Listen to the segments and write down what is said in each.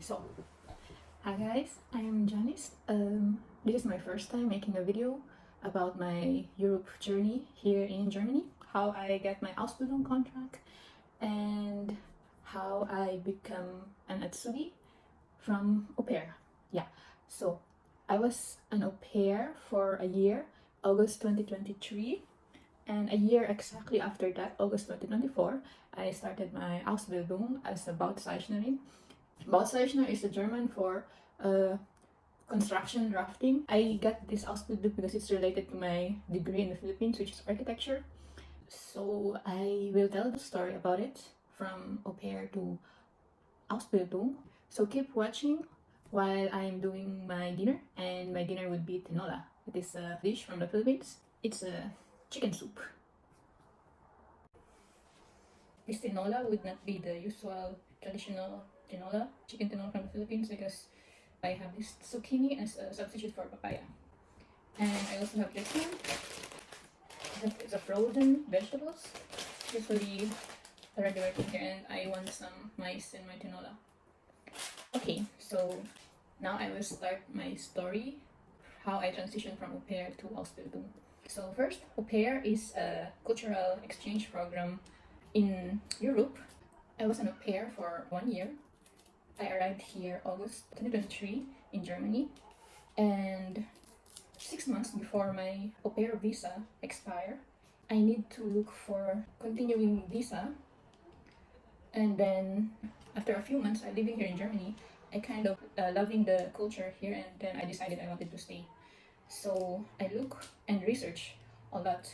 So, hi guys, I'm Janice. This is my first time making a video about my Europe journey here in Germany, how I get my Ausbildung contract, and how I become an Atsugi from au pair. Yeah, so I was an au pair for a year, August 2023, and a year exactly after that, August 2024, I started my Ausbildung as a Bauzeichnerin. Bauzeichner is a German for construction drafting. I got this Ausbildung because it's related to my degree in the Philippines, which is architecture. So I will tell the story about it from au pair to Ausbildung. So keep watching while I'm doing my dinner, and my dinner would be tinola. It is a dish from the Philippines. It's a chicken soup. This tinola would not be the usual traditional tinola, chicken tinola from the Philippines, because I have this zucchini as a substitute for papaya. And I also have this one. It's a frozen vegetables. Usually a regular thing here, and I want some mice in my tinola. Okay, so now I will start my story, how I transitioned from au pair to Ausbildung. So first, au pair is a cultural exchange program in Europe. I was an au pair for 1 year. I arrived here August 2023 in Germany, and 6 months before my au pair visa expire, I need to look for continuing visa. And then after a few months living here in Germany, I kind of loving the culture here, and then I decided I wanted to stay. So I look and research a lot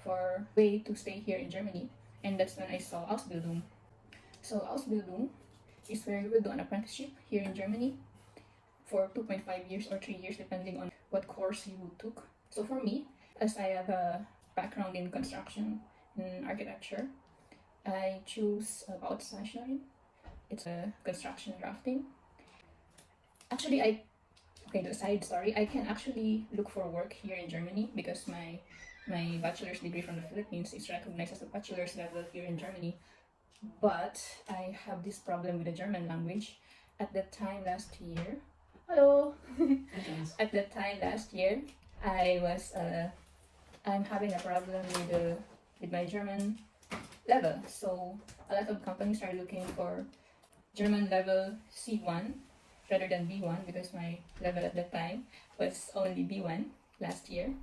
for way to stay here in Germany, and that's when I saw Ausbildung. So Ausbildung is where you will do an apprenticeship here in Germany for 2.5 years or 3 years, depending on what course you took. So for me, as I have a background in construction and architecture, I choose Bauzeichnerin. It's a construction drafting. Actually, the side story, I can actually look for work here in Germany because my bachelor's degree from the Philippines is recognized as a bachelor's level here in Germany. But I have this problem with the German language. At that time last year, hello. At that time last year, I'm having a problem with my German level. So a lot of companies are looking for German level C1 rather than B1, because my level at that time was only B1 last year.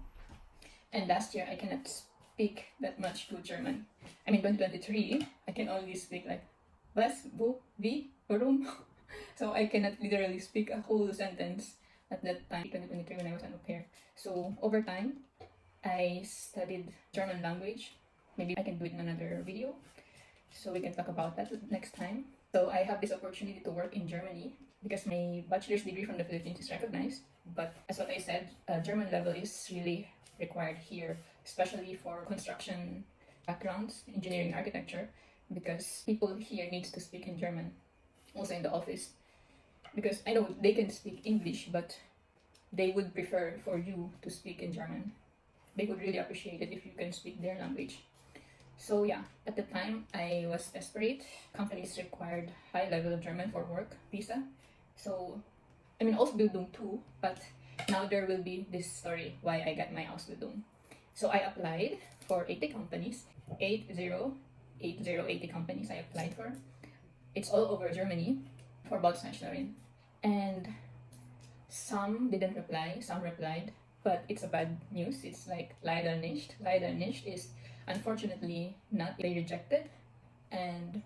And last year I cannot speak that much good German. I mean, 2023, I can only speak like was, wo, wie, warum. So I cannot literally speak a whole sentence at that time, 2023, when I was an au pair. So over time, I studied German language. Maybe I can do it in another video, so we can talk about that next time. So I have this opportunity to work in Germany because my bachelor's degree from the Philippines is recognized. But as what I said, German level is really required here, especially for construction backgrounds, engineering, architecture, because people here needs to speak in German, also in the office. Because I know they can speak English, but they would prefer for you to speak in German. They would really appreciate it if you can speak their language. So yeah, at the time I was desperate. Companies required high level of German for work visa. So I mean Ausbildung too, but now there will be this story why I got my Ausbildung. So I applied for 80 companies, 80 companies I applied for. It's all over Germany for Bauzeichnerin. And some didn't reply, some replied, but it's a bad news. It's like leider nicht. Leider nicht is unfortunately not. They rejected. And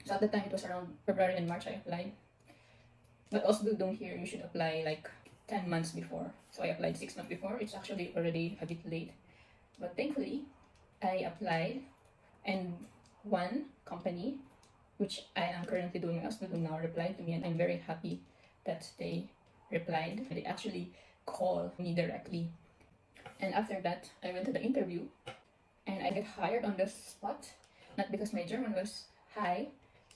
so at the time it was around February and March I applied. But Ausbildung here you should apply like 10 months before. So I applied 6 months before. It's actually already a bit late. But thankfully I applied, and one company, which I am currently doing Ausbildung now, replied to me, and I'm very happy that they replied. They actually called me directly. And after that, I went to the interview, and I got hired on the spot, not because my German was high,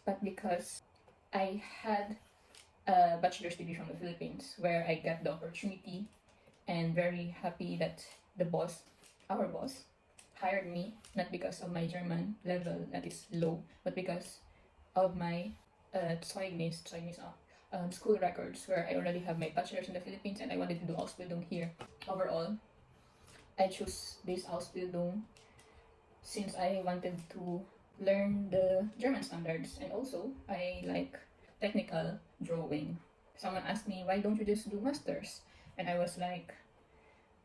but because I had a bachelor's degree from the Philippines, where I got the opportunity, and very happy that the boss, our boss, hired me, not because of my German level that is low, but because of my Zeugnis, school records where I already have my bachelor's in the Philippines and I wanted to do Ausbildung here. Overall, I chose this Ausbildung since I wanted to learn the German standards, and also I like technical drawing. Someone asked me, why don't you just do masters? And I was like,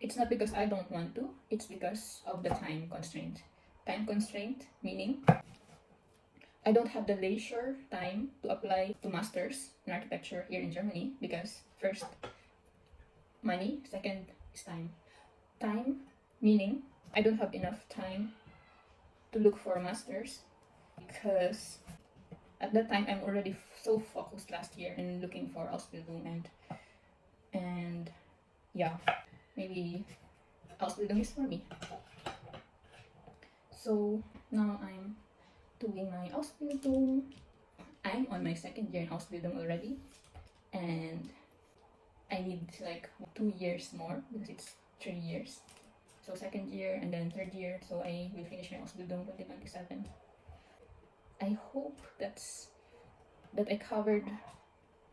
it's not because I don't want to, it's because of the time constraint. Time constraint meaning I don't have the leisure time to apply to masters in architecture here in Germany because first, money, second is time. Time meaning I don't have enough time to look for masters because at that time I'm already so focused last year in looking for Ausbildung, and yeah, maybe Ausbildung is for me. So now I'm doing my Ausbildung. I'm on my second year in Ausbildung already, and I need like 2 years more because it's 3 years. So second year and then third year, so I will finish my Ausbildung 2027. I hope that I covered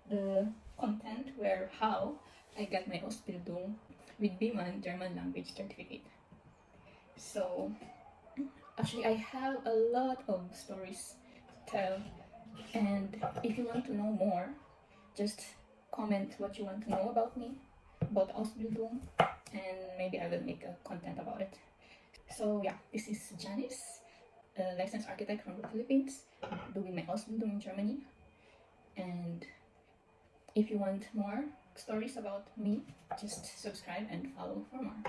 the content where how I got my Ausbildung with B1 German language certificate. So actually I have a lot of stories to tell, and if you want to know more, just comment what you want to know about me, about Ausbildung, and maybe I will make a content about it. So yeah, this is Janice, a licensed architect from the Philippines, doing my Ausbildung in Germany. And if you want more stories about me, just subscribe and follow for more.